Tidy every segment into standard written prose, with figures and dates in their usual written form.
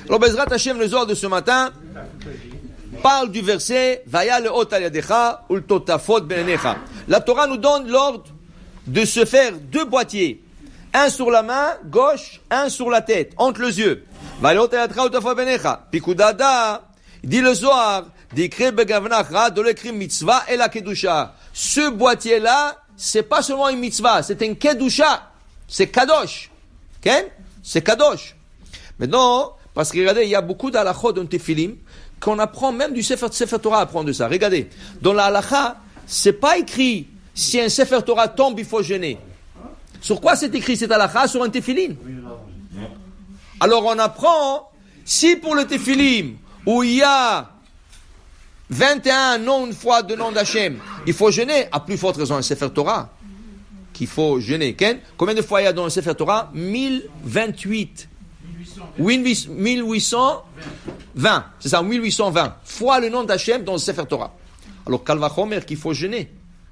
Alors, Bezrat Hashem, le Zohar de ce matin, parle du verset Vaya le ot al yadecha ul totafot benecha. La Torah nous donne l'ordre de se faire deux boîtiers, un sur la main gauche, un sur la tête, entre les yeux. Vaya le ot al yadecha ul totafot benecha. Pikudada, dit le Zohar, d'écrire begavnacha, de l'écrire mitzvah et la kedusha. Ce boîtier-là, c'est pas seulement une mitzvah, c'est une kedusha, c'est kadosh, okay? C'est kadosh. Maintenant, parce que regardez, il y a beaucoup d'halachot dans Tefilim qu'on apprend même du Sefer Torah à apprendre de ça. Regardez, dans la halacha, c'est pas écrit si un Sefer Torah tombe, il faut jeûner. Sur quoi c'est écrit cette halacha? Sur un Tefilim. Alors on apprend, si pour le Tefilim, où il y a 21 noms, une fois de nom d'Hachem, il faut jeûner, à plus forte raison un Sefer Torah, qu'il faut jeûner. Combien de fois il y a dans le Sefer Torah? 1028. 1820, c'est ça, 1820 fois le nom d'Hachem dans le Sefer Torah. Alors, Kalvachomer, qu'il faut jeûner.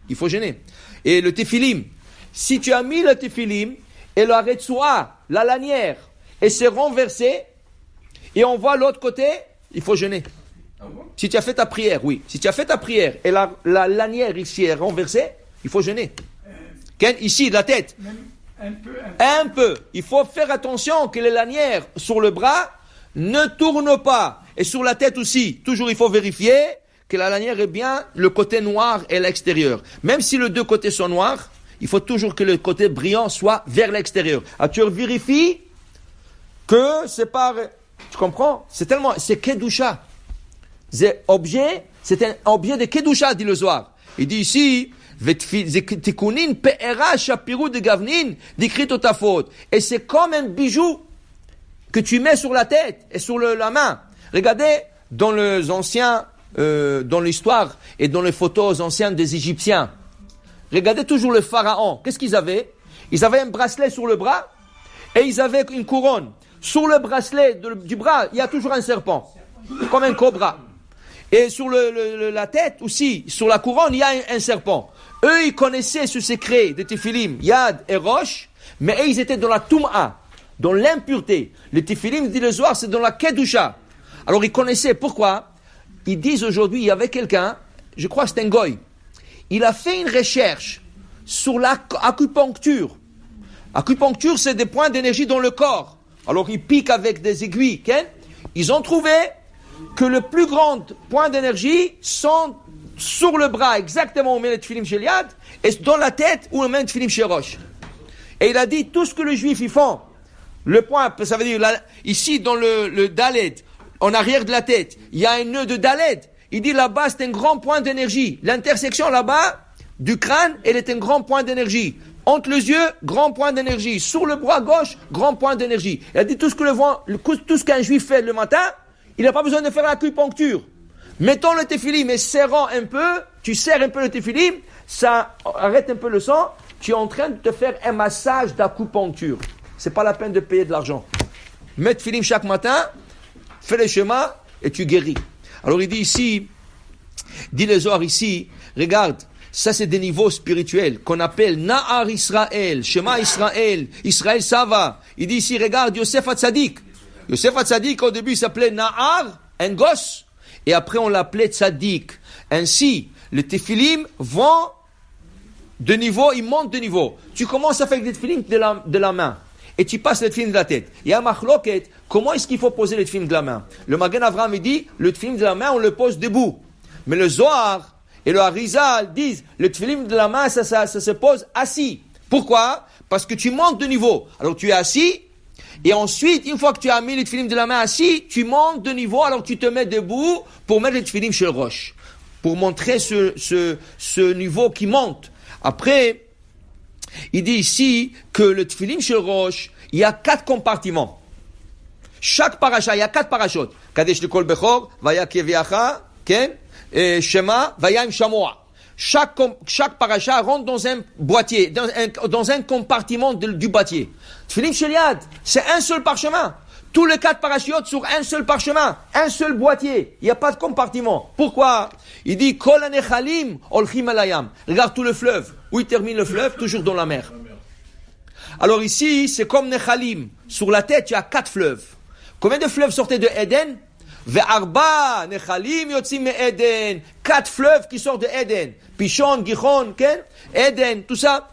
Il faut jeûner. Et le Tefilim, si tu as mis le Tefilim et le Retsoua, la lanière, et c'est renversé, et on voit l'autre côté, il faut jeûner. Si tu as fait ta prière, oui. Si tu as fait ta prière et la lanière ici est renversée, il faut jeûner. Ici, la tête. Un peu. Il faut faire attention que les lanières sur le bras ne tournent pas. Et sur la tête aussi. Toujours, il faut vérifier que la lanière est bien le côté noir et l'extérieur. Même si les deux côtés sont noirs, il faut toujours que le côté brillant soit vers l'extérieur. Ah, tu vérifies que c'est pas... Tu comprends? C'est kedusha. C'est un objet de kedusha, dit le Zohar. Il dit ici... Et c'est comme un bijou que tu mets sur la tête et sur la main. Regardez dans les anciens, dans l'histoire et dans les photos anciennes des Égyptiens. Regardez toujours le pharaon. Qu'est-ce qu'ils avaient? Ils avaient un bracelet sur le bras et ils avaient une couronne. Sur le bracelet du bras, il y a toujours un serpent, comme un cobra. Et sur la tête aussi, sur la couronne, il y a un serpent. Eux, ils connaissaient ce secret de Tefilim, Yad et Rosh, mais eux, ils étaient dans la Tum'a, dans l'impureté. Le Tefilim, dit le Zohar, c'est dans la Kedusha. Alors, ils connaissaient. Pourquoi? Ils disent aujourd'hui, il y avait quelqu'un, je crois que c'est un goy, il a fait une recherche sur l'acupuncture. Acupuncture, c'est des points d'énergie dans le corps. Alors, ils piquent avec des aiguilles. Ils ont trouvé que le plus grand point d'énergie sont sur le bras, exactement où on met le tfilim chez Liad, et dans la tête où on met le tfilim chez Roche. Et il a dit, tout ce que les juifs ils font, le point, ça veut dire, ici dans le Daled, en arrière de la tête, il y a un nœud de Daled. Il dit là-bas, c'est un grand point d'énergie. L'intersection là-bas, du crâne, elle est un grand point d'énergie. Entre les yeux, grand point d'énergie. Sur le bras gauche, grand point d'énergie. Il a dit, tout ce qu'un juif fait le matin, il n'a pas besoin de faire l'acupuncture. Mettons le téphilim et serrant un peu, tu serres un peu le téphilim, ça arrête un peu le sang, tu es en train de te faire un massage d'acupuncture. C'est pas la peine de payer de l'argent. Mets le téphilim chaque matin, fais le schéma et tu guéris. Alors il dit ici, dit le Zohar ici, regarde, ça c'est des niveaux spirituels qu'on appelle Na'ar Israël, Shema Israël, Israël ça va. Il dit ici, regarde Yosef Hatzadik. Yosef Hatzadik au début il s'appelait Na'ar, un gosse. Et après, on l'appelait tzaddik. Ainsi, les téphilim vont de niveau, ils montent de niveau. Tu commences à faire des téphilim de la main. Et tu passes les téphilim de la tête. Il y a machloket, comment est-ce qu'il faut poser les téphilim de la main? Le Magen Avraham, il dit, le téphilim de la main, on le pose debout. Mais le Zohar et le Harizal disent, le téphilim de la main, ça se pose assis. Pourquoi? Parce que tu montes de niveau. Alors tu es assis, et ensuite, une fois que tu as mis les tefillim de la main assis, tu montes de niveau, alors tu te mets debout pour mettre les tefillim chez le roche. Pour montrer ce niveau qui monte. Après, il dit ici que le tefillim chez le roche, il y a 4 compartiments. Chaque paracha, il y a 4 parachutes. Kadesh lekol bechor, vaya keviacha, ken, shema, vaya im shamoa. Chaque paracha rentre dans un boîtier, dans un compartiment du boîtier. Tfilim Sheliad, c'est un seul parchemin. Tous les 4 parachutes sur un seul parchemin, un seul boîtier. Il n'y a pas de compartiment. Pourquoi? Il dit, Kol hanechalim olchim alayam. Regarde tout le fleuve. Où il termine le fleuve? Toujours dans la mer. Alors ici, c'est comme Nechalim. Sur la tête, il y a 4 fleuves. Combien de fleuves sortaient de Éden? Ve'arba nechalim yotzim me'Éden. 4 fleuves qui sortent de Éden. Pishon, Gihon, Éden, tout ça.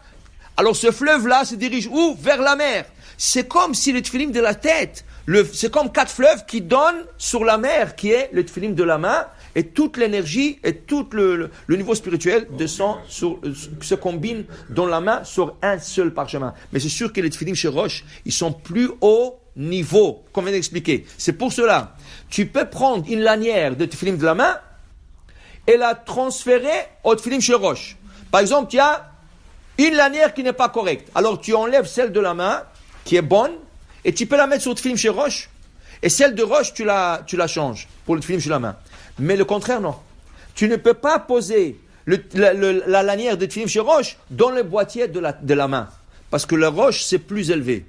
Alors ce fleuve-là se dirige où? Vers la mer. C'est comme si le tfilim de la tête, c'est comme 4 fleuves qui donnent sur la mer, qui est le tfilim de la main, et toute l'énergie et tout le niveau spirituel se combine dans la main sur un seul parchemin. Mais c'est sûr que les tfilim chez Roche, ils sont plus haut niveau, comme on vient d'expliquer. C'est pour cela, tu peux prendre une lanière de tfilim de la main et la transférer au tfilim chez Roche. Par exemple, il y a une lanière qui n'est pas correcte. Alors tu enlèves celle de la main, qui est bonne, et tu peux la mettre sur le tfilim chez Roche, et celle de Roche, tu la changes pour le tfilim chez la main. Mais le contraire, non. Tu ne peux pas poser la lanière de tfilim chez Roche dans le boîtier de la main. Parce que la Roche, c'est plus élevé.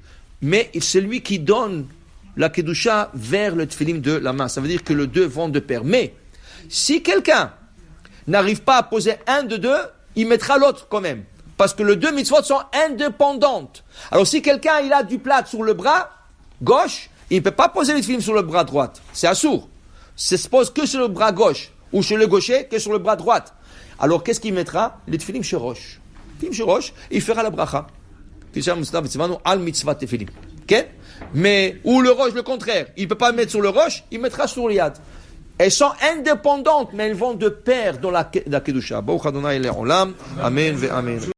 Mais c'est lui qui donne la kedusha vers le tfilim de la main. Ça veut dire que les deux vont de pair. Mais, si quelqu'un n'arrive pas à poser un de deux, il mettra l'autre quand même. Parce que les deux mitzvot sont indépendantes. Alors si quelqu'un il a du plat sur le bras gauche, il ne peut pas poser le tfilim sur le bras droit. C'est assourd. Ça se pose que sur le bras gauche, ou chez le gaucher que sur le bras droit. Alors qu'est-ce qu'il mettra? Le tfilim chez Roche. Tfilim chez Roche, il fera la bracha. Mais, ou le roche, le contraire. Il ne peut pas mettre sur le roche, il mettra sur le yad. Elles sont indépendantes, mais elles vont de pair dans la kedusha. Amen ve amen.